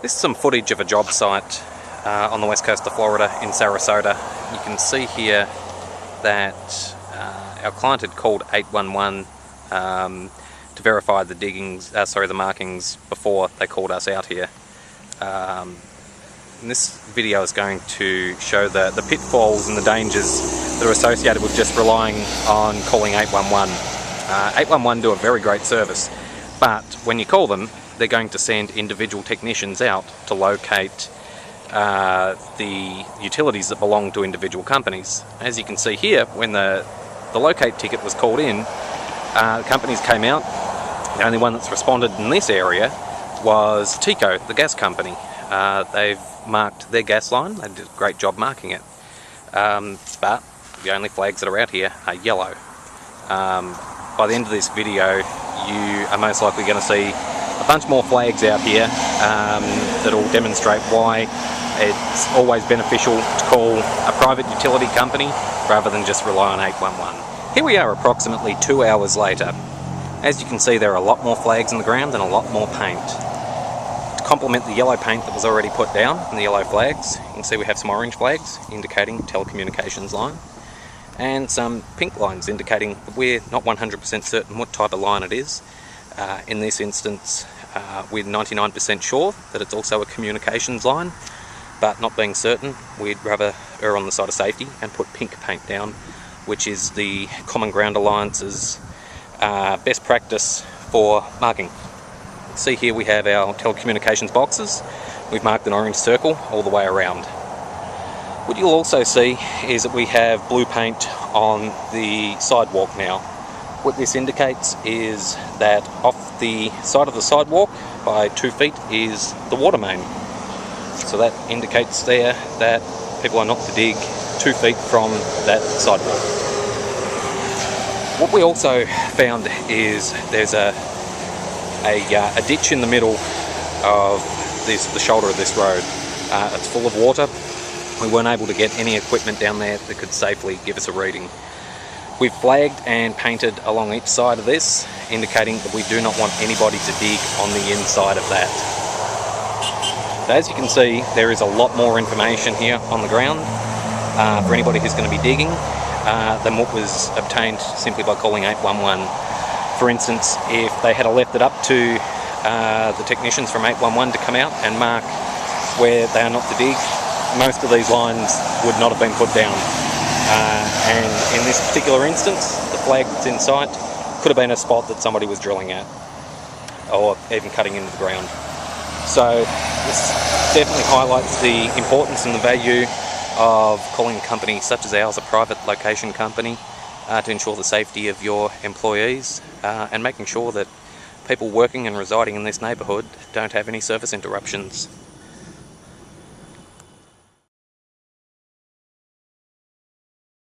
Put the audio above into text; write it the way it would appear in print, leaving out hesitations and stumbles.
This is some footage of a job site on the west coast of Florida in Sarasota. You can see here that our client had called 811 to verify the the markings before they called us out here. And this video is going to show the pitfalls and the dangers that are associated with just relying on calling 811. 811 do a very great service, but when you call them, they're going to send individual technicians out to locate the utilities that belong to individual companies. As you can see here, when the locate ticket was called in, companies came out. The only one that's responded in this area was Tico, the gas company. They've marked their gas line. They did a great job marking it. But the only flags that are out here are yellow. By the end of this video, you are most likely going to see a bunch more flags out here that'll demonstrate why it's always beneficial to call a private utility company rather than just rely on 811. Here we are approximately 2 hours later. As you can see, there are a lot more flags in the ground and a lot more paint. To complement the yellow paint that was already put down and the yellow flags, you can see we have some orange flags indicating telecommunications line and some pink lines indicating that we're not 100% certain what type of line it is. In this instance, we're 99% sure that it's also a communications line, but not being certain, we'd rather err on the side of safety and put pink paint down, which is the Common Ground Alliance's best practice for marking. See here we have our telecommunications boxes. We've marked an orange circle all the way around. What you'll also see is that we have blue paint on the sidewalk now. What this indicates is that off the side of the sidewalk by 2 feet is the water main. So that indicates there that people are not to dig 2 feet from that sidewalk. What we also found is there's a ditch in the middle of the shoulder of this road. It's full of water. We weren't able to get any equipment down there that could safely give us a reading. We've flagged and painted along each side of this, indicating that we do not want anybody to dig on the inside of that. So as you can see, there is a lot more information here on the ground for anybody who's going to be digging than what was obtained simply by calling 811. For instance, if they had left it up to the technicians from 811 to come out and mark where they are not to dig, most of these lines would not have been put down. And in this particular instance, the flag that's in sight could have been a spot that somebody was drilling at or even cutting into the ground. So this definitely highlights the importance and the value of calling a company such as ours, a private location company, to ensure the safety of your employees and making sure that people working and residing in this neighbourhood don't have any service interruptions.